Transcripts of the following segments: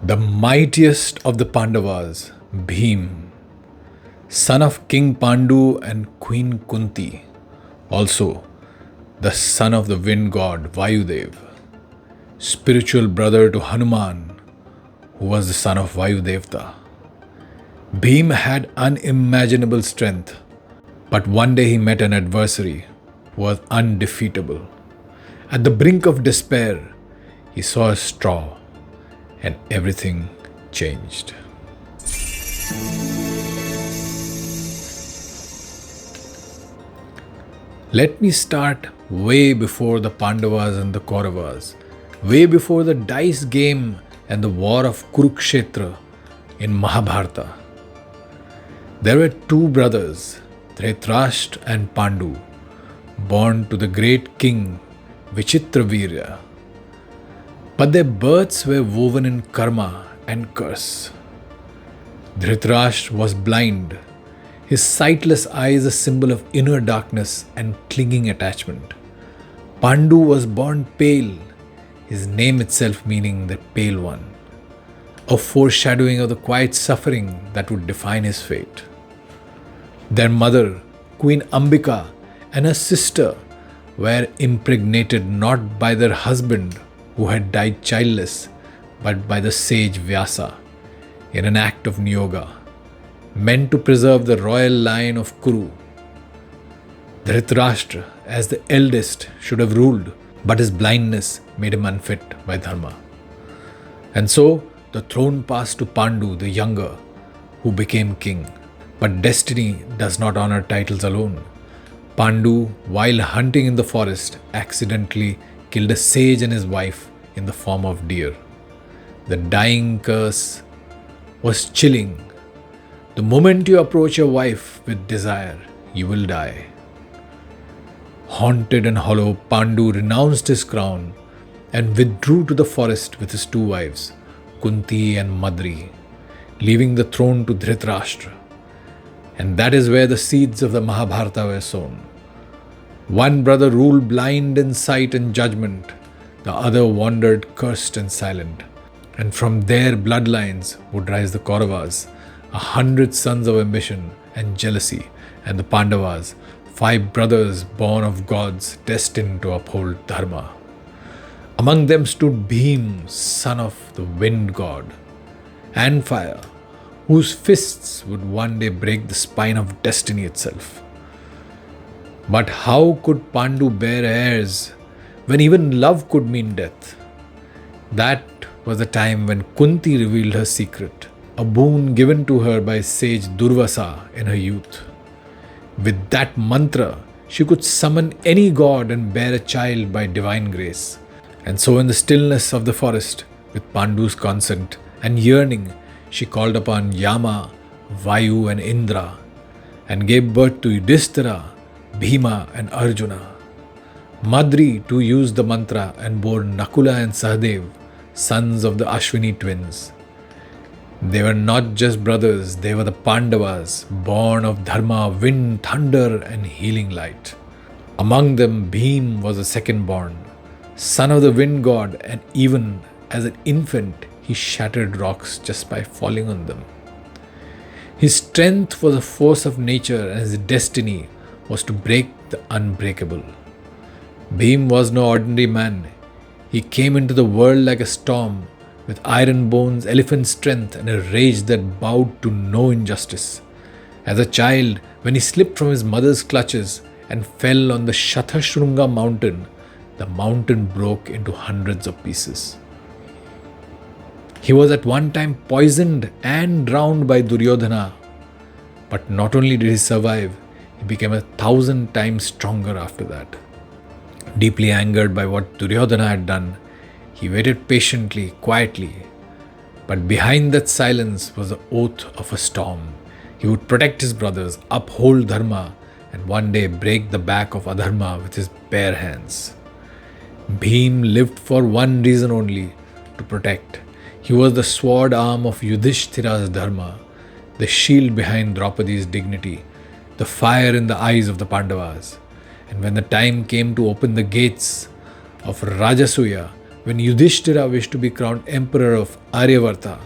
The mightiest of the Pandavas, Bheem, son of King Pandu and Queen Kunti, also the son of the wind god Vayudev, spiritual brother to Hanuman, who was the son of Vayudevta. Bheem had unimaginable strength, but one day he met an adversary who was undefeatable. At the brink of despair, he saw a straw and everything changed. Let me start way before the Pandavas and the Kauravas, way before the dice game and the war of Kurukshetra in Mahabharata. There were two brothers, Dhritarashtra and Pandu, born to the great king Vichitravirya. But their births were woven in karma and curse. Dhritarashtra was blind, his sightless eyes a symbol of inner darkness and clinging attachment. Pandu was born pale, his name itself meaning the pale one, a foreshadowing of the quiet suffering that would define his fate. Their mother, Queen Ambika, and her sister were impregnated not by their husband who had died childless, but by the sage Vyasa in an act of niyoga, meant to preserve the royal line of Kuru. Dhritarashtra, as the eldest, should have ruled, but his blindness made him unfit by Dharma. And so the throne passed to Pandu, the younger, who became king. But destiny does not honor titles alone. Pandu, while hunting in the forest, accidentally killed a sage and his wife in the form of deer. The dying curse was chilling. The moment you approach your wife with desire, you will die. Haunted and hollow, Pandu renounced his crown and withdrew to the forest with his two wives, Kunti and Madri, leaving the throne to Dhritarashtra. And that is where the seeds of the Mahabharata were sown. One brother ruled blind in sight and judgment, the other wandered cursed and silent. And from their bloodlines would rise the Kauravas, 100 sons of ambition and jealousy, and the Pandavas, 5 brothers born of gods destined to uphold Dharma. Among them stood Bheem, son of the wind god, and fire, whose fists would one day break the spine of destiny itself. But how could Pandu bear heirs when even love could mean death? That was the time when Kunti revealed her secret, a boon given to her by sage Durvasa in her youth. With that mantra, she could summon any god and bear a child by divine grace. And so in the stillness of the forest, with Pandu's consent and yearning, she called upon Yama, Vayu and Indra and gave birth to Yudhishthira, Bhima and Arjuna. Madri too used the mantra and bore Nakula and Sahadev, sons of the Ashwini twins. They were not just brothers, they were the Pandavas, born of Dharma, wind, thunder and healing light. Among them, Bheem was the second born, son of the wind god, and even as an infant, he shattered rocks just by falling on them. His strength was a force of nature and his destiny was to break the unbreakable. Bheem was no ordinary man. He came into the world like a storm, with iron bones, elephant strength, and a rage that bowed to no injustice. As a child, when he slipped from his mother's clutches and fell on the Shathashrunga mountain, the mountain broke into hundreds of pieces. He was at one time poisoned and drowned by Duryodhana. But not only did he survive, he became 1,000 times stronger after that. Deeply angered by what Duryodhana had done, he waited patiently, quietly. But behind that silence was the oath of a storm. He would protect his brothers, uphold Dharma, and one day break the back of Adharma with his bare hands. Bheem lived for one reason only, to protect. He was the sword arm of Yudhishthira's Dharma, the shield behind Draupadi's dignity, the fire in the eyes of the Pandavas. And when the time came to open the gates of Rajasuya, When Yudhishthira wished to be crowned emperor of Aryavarta,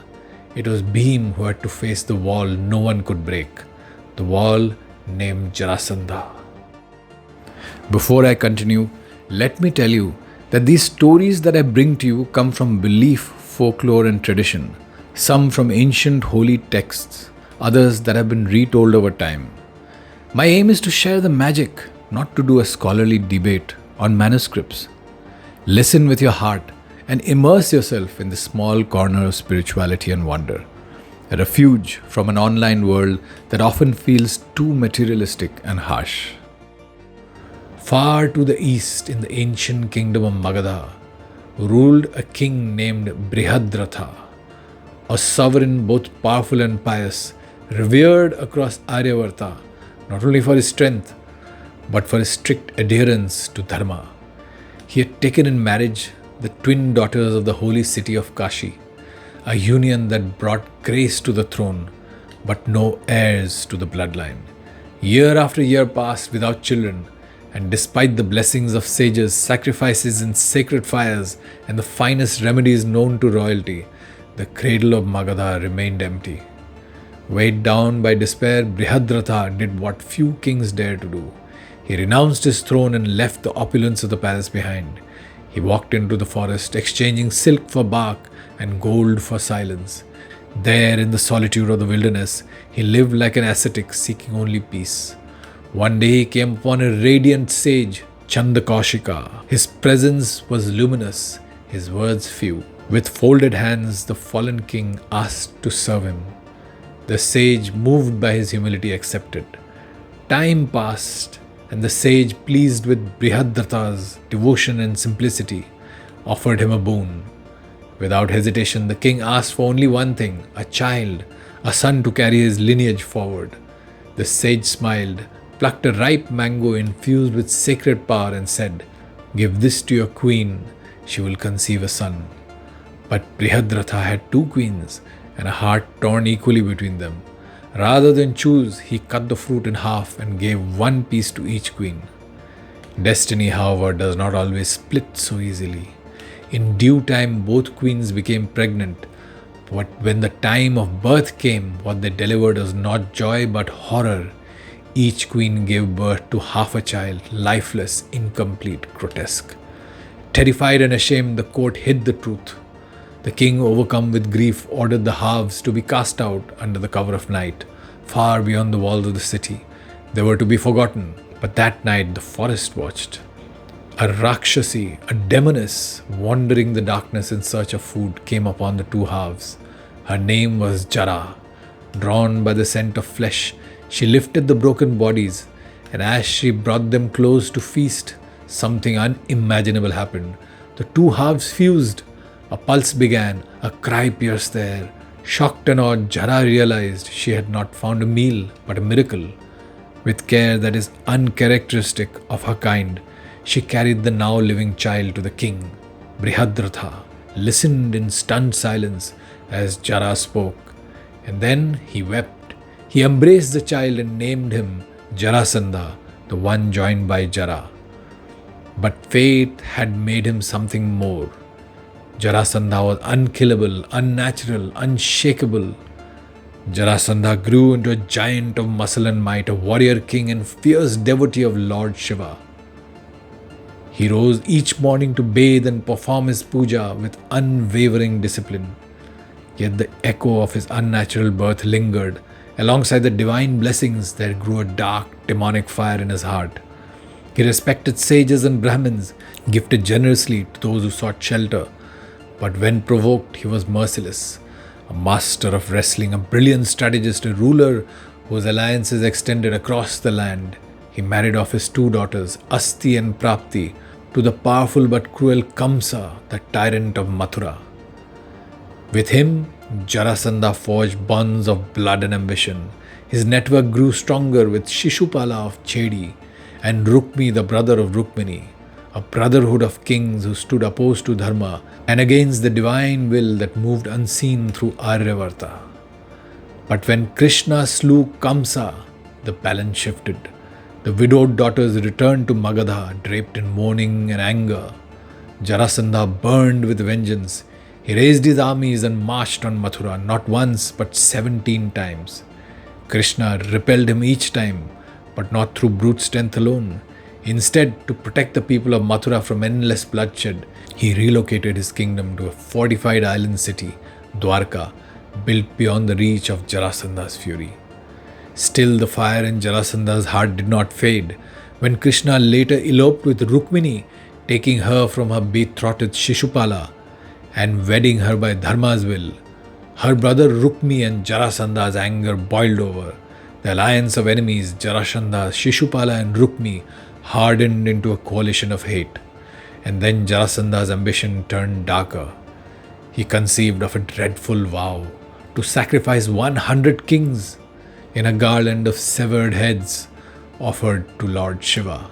it was Bheem who had to face the wall no one could break, the wall named Jarasandha. Before I continue, let me tell you that these stories that I bring to you come from belief, folklore, and tradition, some from ancient holy texts, others that have been retold over time. My aim is to share the magic, not to do a scholarly debate on manuscripts. Listen with your heart and immerse yourself in the small corner of spirituality and wonder, a refuge from an online world that often feels too materialistic and harsh. Far to the east, in the ancient kingdom of Magadha, ruled a king named Brihadratha, a sovereign both powerful and pious, revered across Aryavarta, not only for his strength, but for his strict adherence to Dharma. He had taken in marriage the twin daughters of the holy city of Kashi, a union that brought grace to the throne, but no heirs to the bloodline. Year after year passed without children, and despite the blessings of sages, sacrifices in sacred fires, and the finest remedies known to royalty, the cradle of Magadha remained empty. Weighed down by despair, Brihadratha did what few kings dare to do. He renounced his throne and left the opulence of the palace behind. He walked into the forest, exchanging silk for bark and gold for silence. There, in the solitude of the wilderness, he lived like an ascetic, seeking only peace. One day he came upon a radiant sage, Chandakoshika. His presence was luminous, his words few. With folded hands, the fallen king asked to serve him. The sage, moved by his humility, accepted. Time passed, and the sage, pleased with Brihadratha's devotion and simplicity, offered him a boon. Without hesitation, the king asked for only one thing, a child, a son to carry his lineage forward. The sage smiled, plucked a ripe mango infused with sacred power and said, "Give this to your queen, she will conceive a son." But Brihadratha had two queens and a heart torn equally between them. Rather than choose, he cut the fruit in half and gave one piece to each queen. Destiny, however, does not always split so easily. In due time, both queens became pregnant, but when the time of birth came, what they delivered was not joy but horror. Each queen gave birth to half a child, lifeless, incomplete, grotesque. Terrified and ashamed, the court hid the truth. The king, overcome with grief, ordered the halves to be cast out under the cover of night, far beyond the walls of the city. They were to be forgotten, but that night the forest watched. A Rakshasi, a demoness, wandering the darkness in search of food, came upon the two halves. Her name was Jara. Drawn by the scent of flesh, she lifted the broken bodies, and as she brought them close to feast, something unimaginable happened. The two halves fused. A pulse began, a cry pierced the air. Shocked and awed, Jara realized she had not found a meal, but a miracle. With care that is uncharacteristic of her kind, she carried the now living child to the king. Brihadratha listened in stunned silence as Jara spoke, and then he wept. He embraced the child and named him Jarasandha, the one joined by Jara. But fate had made him something more. Jarasandha was unkillable, unnatural, unshakable. Jarasandha grew into a giant of muscle and might, a warrior king and fierce devotee of Lord Shiva. He rose each morning to bathe and perform his puja with unwavering discipline. Yet the echo of his unnatural birth lingered. Alongside the divine blessings, there grew a dark, demonic fire in his heart. He respected sages and Brahmins, gifted generously to those who sought shelter. But when provoked, he was merciless. A master of wrestling, a brilliant strategist, a ruler whose alliances extended across the land, he married off his two daughters, Asti and Prapti, to the powerful but cruel Kamsa, the tyrant of Mathura. With him, Jarasandha forged bonds of blood and ambition. His network grew stronger with Shishupala of Chedi and Rukmi, the brother of Rukmini, a brotherhood of kings who stood opposed to Dharma and against the divine will that moved unseen through Aryavarta. But when Krishna slew Kamsa, the balance shifted. The widowed daughters returned to Magadha, draped in mourning and anger. Jarasandha burned with vengeance. He raised his armies and marched on Mathura not once but 17 times. Krishna repelled him each time, but not through brute strength alone. Instead, to protect the people of Mathura from endless bloodshed, he relocated his kingdom to a fortified island city, Dwarka, built beyond the reach of Jarasandha's fury. Still, the fire in Jarasandha's heart did not fade. When Krishna later eloped with Rukmini, taking her from her betrothed Shishupala and wedding her by Dharma's will, her brother Rukmi and Jarasandha's anger boiled over. The alliance of enemies, Jarasandha, Shishupala, and Rukmi, hardened into a coalition of hate. And then Jarasandha's ambition turned darker. He conceived of a dreadful vow to sacrifice 100 kings in a garland of severed heads offered to Lord Shiva.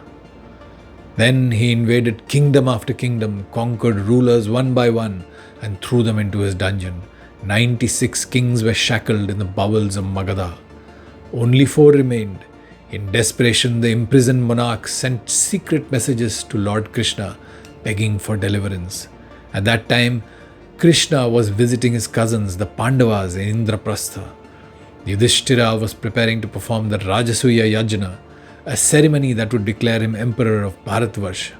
Then he invaded kingdom after kingdom, conquered rulers one by one, and threw them into his dungeon. 96 kings were shackled in the bowels of Magadha. Only 4 remained. In desperation, the imprisoned monarch sent secret messages to Lord Krishna, begging for deliverance. At that time, Krishna was visiting his cousins, the Pandavas, in Indraprastha. Yudhishthira was preparing to perform the Rajasuya Yajna, a ceremony that would declare him emperor of Bharatvarsha.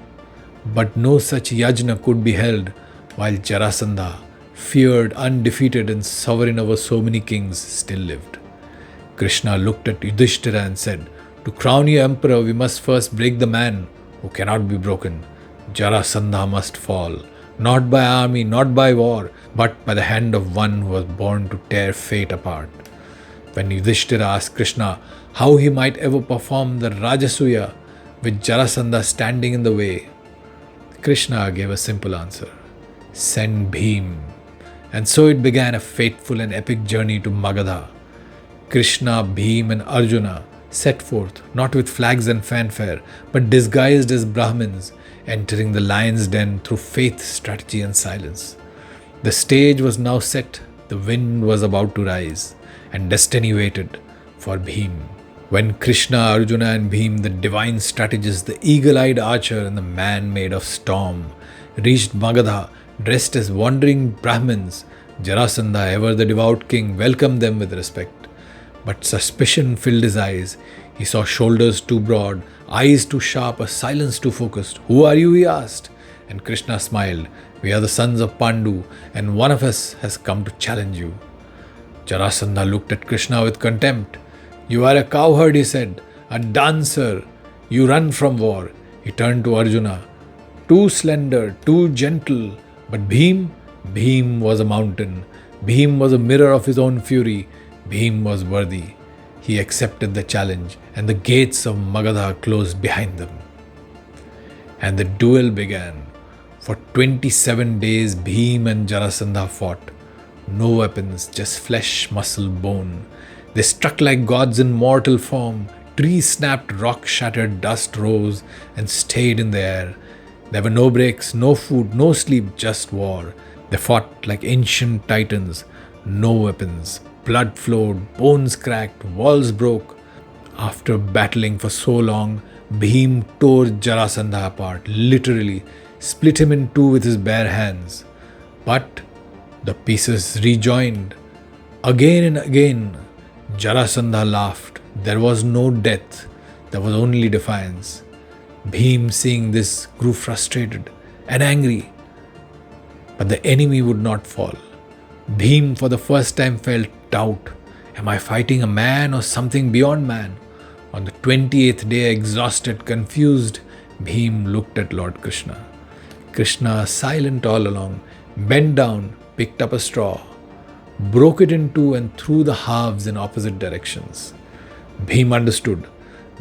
But no such yajna could be held while Jarasandha, feared, undefeated, and sovereign over so many kings, still lived. Krishna looked at Yudhishthira and said, "To crown you emperor, we must first break the man who cannot be broken. Jarasandha must fall, not by army, not by war, but by the hand of one who was born to tear fate apart." When Yudhishthira asked Krishna how he might ever perform the Rajasuya with Jarasandha standing in the way, Krishna gave a simple answer: "Send Bheem." And so it began a fateful and epic journey to Magadha. Krishna, Bheem, and Arjuna set forth, not with flags and fanfare, but disguised as Brahmins, entering the lion's den through faith, strategy, and silence. The stage was now set, the wind was about to rise, and destiny waited for Bheem. When Krishna, Arjuna, and Bheem, the divine strategist, the eagle-eyed archer, and the man made of storm, reached Magadha, dressed as wandering Brahmins, Jarasandha, ever the devout king, welcomed them with respect. But suspicion filled his eyes. He saw shoulders too broad, eyes too sharp, a silence too focused. "Who are you?" he asked. And Krishna smiled. "We are the sons of Pandu, and one of us has come to challenge you." Jarasandha looked at Krishna with contempt. "You are a cowherd," he said, "a dancer. You run from war." He turned to Arjuna. "Too slender, too gentle. But Bheem was a mountain. Bheem was a mirror of his own fury. Bheem was worthy." He accepted the challenge, and the gates of Magadha closed behind them. And the duel began. For 27 days, Bheem and Jarasandha fought. No weapons, just flesh, muscle, bone. They struck like gods in mortal form. Trees snapped, rocks shattered, dust rose and stayed in the air. There were no breaks, no food, no sleep, just war. They fought like ancient titans. No weapons. Blood flowed, bones cracked, walls broke. After battling for so long, Bheem tore Jarasandha apart, literally split him in two with his bare hands. But the pieces rejoined. Again and again, Jarasandha laughed. There was no death, there was only defiance. Bheem, seeing this, grew frustrated and angry. But the enemy would not fall. Bheem for the first time felt doubt. Am I fighting a man or something beyond man? On the 28th day, exhausted, confused, Bheem looked at Lord Krishna. Krishna, silent all along, bent down, picked up a straw, broke it in two and threw the halves in opposite directions. Bheem understood.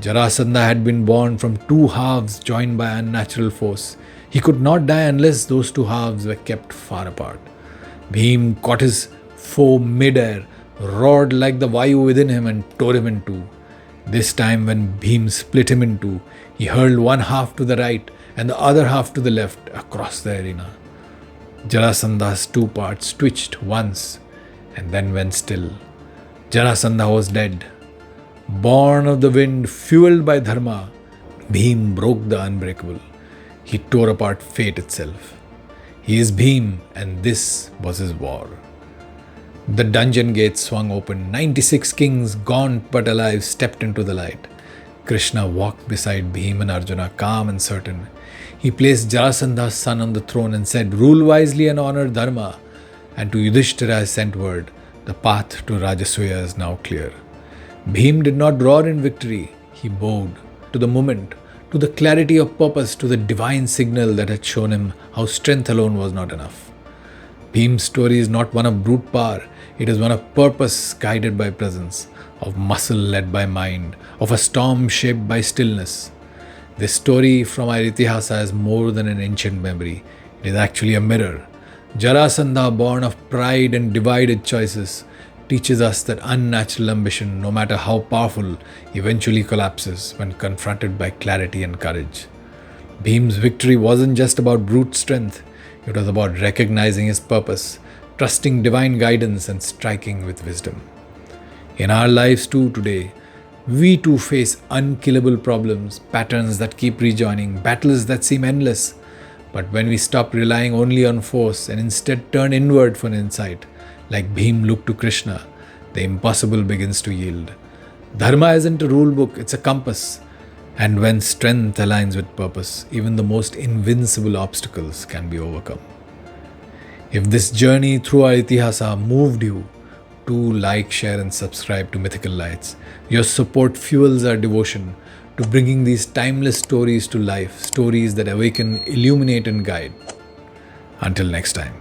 Jarasandha had been born from two halves joined by unnatural force. He could not die unless those two halves were kept far apart. Bheem caught his foe mid-air, roared like the Vayu within him and tore him in two. This time when Bheem split him in two, he hurled one half to the right and the other half to the left across the arena. Jarasandha's two parts twitched once and then went still. Jarasandha was dead. Born of the wind, fueled by Dharma, Bheem broke the unbreakable. He tore apart fate itself. He is Bheem, and this was his war. The dungeon gates swung open. 96 kings, gaunt but alive, stepped into the light. Krishna walked beside Bhim and Arjuna, calm and certain. He placed Jarasandha's son on the throne and said, "Rule wisely and honor Dharma." And to Yudhishthira he sent word, "The path to Rajasuya is now clear." Bhim did not roar in victory. He bowed to the moment, to the clarity of purpose, to the divine signal that had shown him how strength alone was not enough. Bhim's story is not one of brute power. It is one of purpose guided by presence, of muscle led by mind, of a storm shaped by stillness. This story from our Itihasa is more than an ancient memory. It is actually a mirror. Jarasandha, born of pride and divided choices, teaches us that unnatural ambition, no matter how powerful, eventually collapses when confronted by clarity and courage. Bhim's victory wasn't just about brute strength, it was about recognizing his purpose, trusting divine guidance, and striking with wisdom. In our lives too today, we too face unkillable problems, patterns that keep rejoining, battles that seem endless. But when we stop relying only on force and instead turn inward for insight, like Bhim looked to Krishna, the impossible begins to yield. Dharma isn't a rule book, it's a compass. And when strength aligns with purpose, even the most invincible obstacles can be overcome. If this journey through our Itihasa moved you, do like, share and subscribe to Mythical Lights. Your support fuels our devotion to bringing these timeless stories to life, stories that awaken, illuminate and guide. Until next time.